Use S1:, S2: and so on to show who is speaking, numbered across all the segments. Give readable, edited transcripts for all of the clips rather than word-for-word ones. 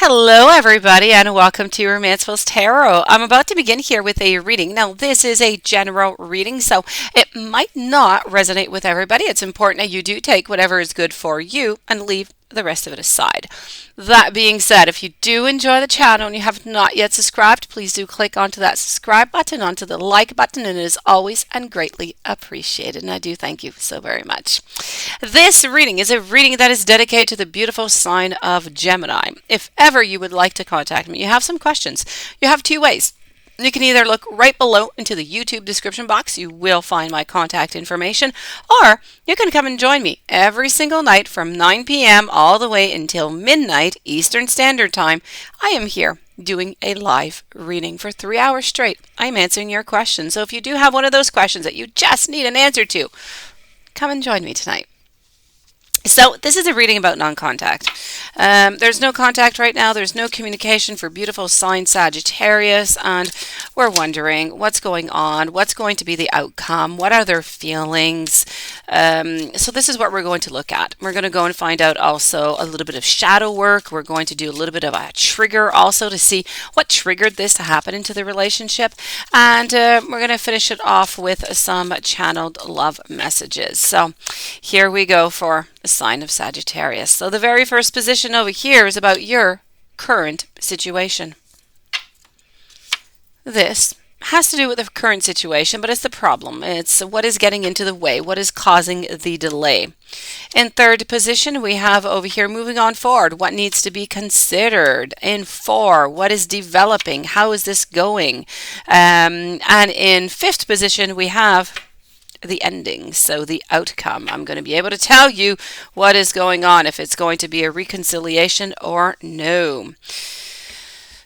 S1: Hello, everybody, and welcome to Romanceful's Tarot. I'm about to begin here with a reading. Now, this is a general reading, so it might not resonate with everybody. It's important that you do take whatever is good for you and leave the rest of it aside. That being said, if you do enjoy the channel and you have not yet subscribed, please do click onto that subscribe button, onto the like button, and it is always and greatly appreciated. And I do thank you so very much. This reading is a reading that is dedicated to the beautiful sign of Gemini. If ever you would like to contact me, you have some questions, you have two ways. You can either look right below into the YouTube description box. You will find my contact information. Or you can come and join me every single night from 9 p.m. all the way until midnight Eastern Standard Time. I am here doing a live reading for 3 hours straight. I'm answering your questions. So if you do have one of those questions that you just need an answer to, come and join me tonight. So this is a reading about non-contact. There's no contact right now. There's no communication for beautiful sign Sagittarius, and we're wondering what's going on, what's going to be the outcome, what are their feelings. So this is what we're going to look at. We're going to go and find out also a little bit of shadow work. We're going to do a little bit of a trigger also to see what triggered this to happen into the relationship. And we're going to finish it off with some channeled love messages. So here we go for a sign of Sagittarius. So the very first position over here is about your current situation. This has to do with the current situation, but it's the problem. It's what is getting into the way, what is causing the delay. In third position, we have over here moving on forward, what needs to be considered. In four, what is developing, how is this going? And in fifth position, we have the ending, so the outcome. I'm going to be able to tell you what is going on, if it's going to be a reconciliation or no.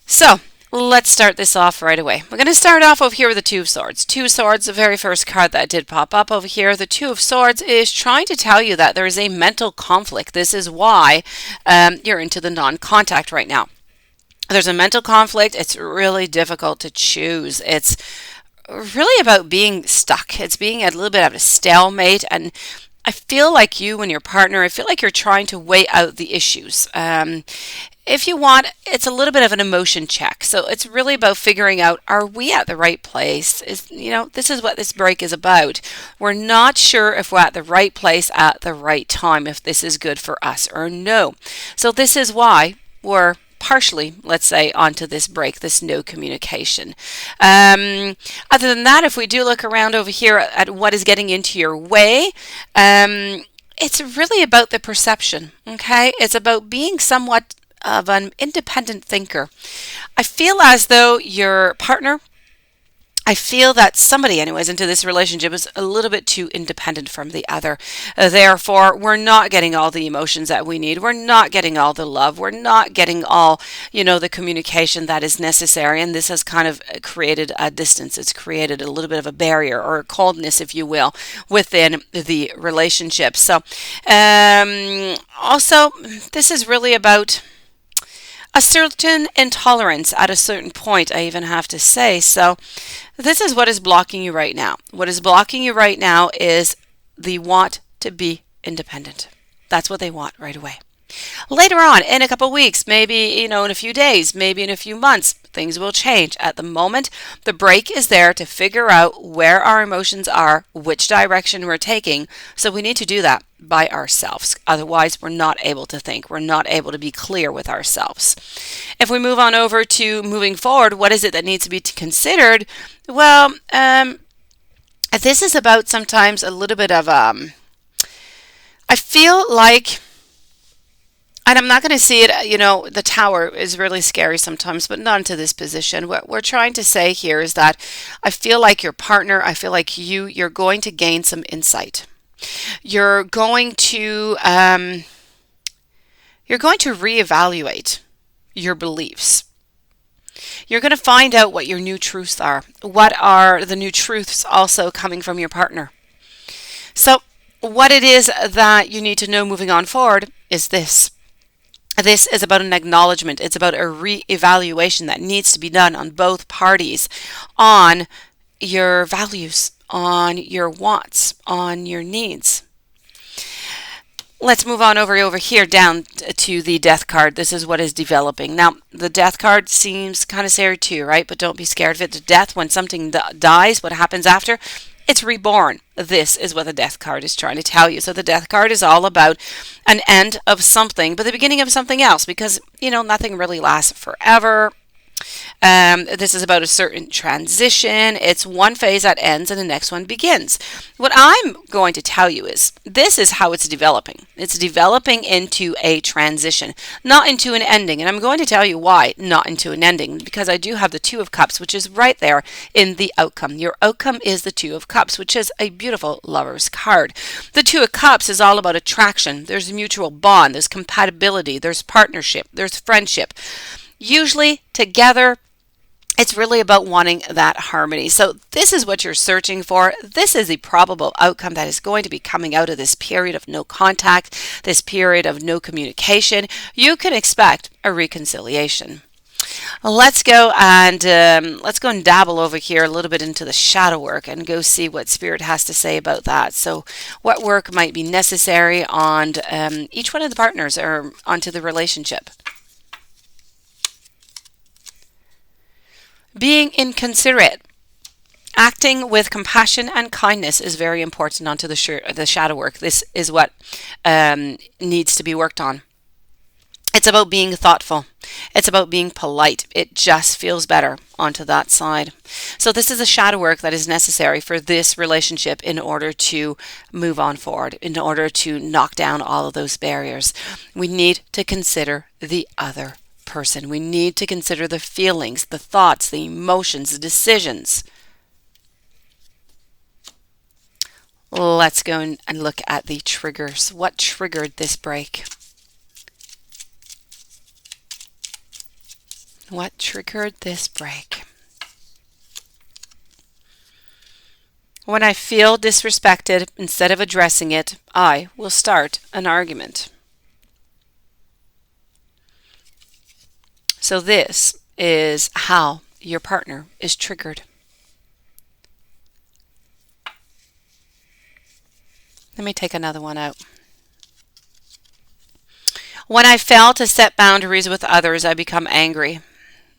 S1: So let's start this off right away. We're going to start off over here with the Two of Swords. Two of Swords, the very first card that did pop up over here. The Two of Swords is trying to tell you that there is a mental conflict. This is why you're into the non-contact right now. There's a mental conflict. It's really difficult to choose. It's really about being stuck. It's being a little bit of a stalemate, and I feel like you and your partner, I feel like you're trying to weigh out the issues. If you want, it's a little bit of an emotion check. So it's really about figuring out, are we at the right place? This is what this break is about. We're not sure if we're at the right place at the right time, if this is good for us or no. So this is why we're partially, let's say, onto this break, this no communication. Other than that, if we do look around over here at what is getting into your way, it's really about the perception, okay? It's about being somewhat of an independent thinker. I feel as though your partner, I feel that somebody, anyways, into this relationship is a little bit too independent from the other. Therefore, we're not getting all the emotions that we need. We're not getting all the love. We're not getting all, the communication that is necessary. And this has kind of created a distance. It's created a little bit of a barrier or a coldness, if you will, within the relationship. So, also, this is really about a certain intolerance at a certain point, I even have to say. So this is what is blocking you right now. What is blocking you right now is the want to be independent. That's what they want right away. Later on, in a couple weeks, maybe, in a few days, maybe in a few months, things will change. At the moment, the break is there to figure out where our emotions are, which direction we're taking. So we need to do that by ourselves. Otherwise, we're not able to think. We're not able to be clear with ourselves. If we move on over to moving forward, what is it that needs to be considered? Well, this is about sometimes a little bit of, I feel like, and I'm not going to see it, the tower is really scary sometimes, but not into this position. What we're trying to say here is that I feel like your partner, I feel like you're going to gain some insight. You're going to reevaluate your beliefs. You're going to find out what your new truths are. What are the new truths also coming from your partner? So what it is that you need to know moving on forward is this. This is about an acknowledgement. It's about a re-evaluation that needs to be done on both parties on your values, on your wants, on your needs. Let's move on over here down to the death card. This is what is developing. Now, the death card seems kind of scary too, right? But don't be scared of it. The death, when something dies, what happens after? It's reborn. This is what the death card is trying to tell you. So the death card is all about an end of something, but the beginning of something else, because, nothing really lasts forever. This is about a certain transition. It's one phase that ends and the next one begins. What I'm going to tell you is this is how it's developing. It's developing into a transition, not into an ending. And I'm going to tell you why not into an ending, because I do have the Two of Cups, which is right there in the outcome. Your outcome is the Two of Cups, which is a beautiful lover's card. The Two of Cups is all about attraction. There's a mutual bond. There's compatibility. There's partnership. There's friendship. Usually together, it's really about wanting that harmony. So this is what you're searching for. This is the probable outcome that is going to be coming out of this period of no contact, this period of no communication. You can expect a reconciliation. Let's go and dabble over here a little bit into the shadow work and go see what Spirit has to say about that. So what work might be necessary on each one of the partners or onto the relationship? Being inconsiderate, acting with compassion and kindness is very important onto the shadow work. This is what needs to be worked on. It's about being thoughtful. It's about being polite. It just feels better onto that side. So this is a shadow work that is necessary for this relationship in order to move on forward, in order to knock down all of those barriers. We need to consider the other person. We need to consider the feelings, the thoughts, the emotions, the decisions. Let's go and look at the triggers. What triggered this break? What triggered this break? When I feel disrespected, instead of addressing it, I will start an argument. So this is how your partner is triggered. Let me take another one out. When I fail to set boundaries with others, I become angry.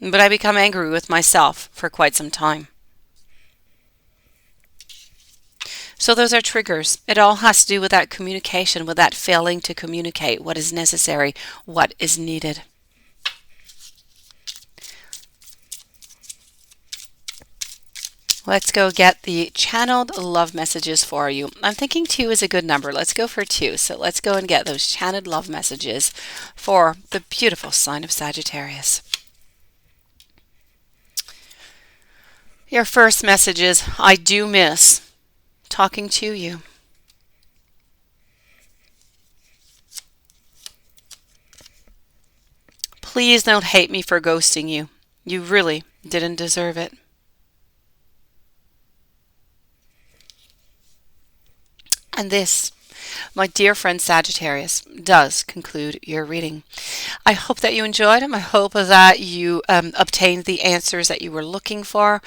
S1: But I become angry with myself for quite some time. So those are triggers. It all has to do with that communication, with that failing to communicate what is necessary, what is needed. Let's go get the channeled love messages for you. I'm thinking 2 is a good number. Let's go for 2. So let's go and get those channeled love messages for the beautiful sign of Sagittarius. Your first message is, I do miss talking to you. Please don't hate me for ghosting you. You really didn't deserve it. And this, my dear friend Sagittarius, does conclude your reading. I hope that you enjoyed them. I hope that you obtained the answers that you were looking for.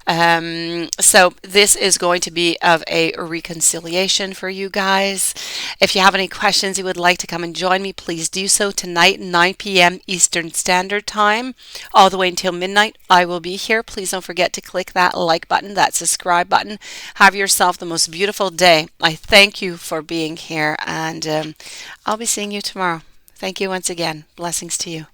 S1: So this is going to be of a reconciliation for you guys. If you have any questions you would like to come and join me, please do so tonight, 9 p.m. Eastern Standard Time, all the way until midnight. I will be here. Please don't forget to click that like button, that subscribe button. Have yourself the most beautiful day. I thank you for being here, and I'll be seeing you tomorrow. Thank you once again. Blessings to you.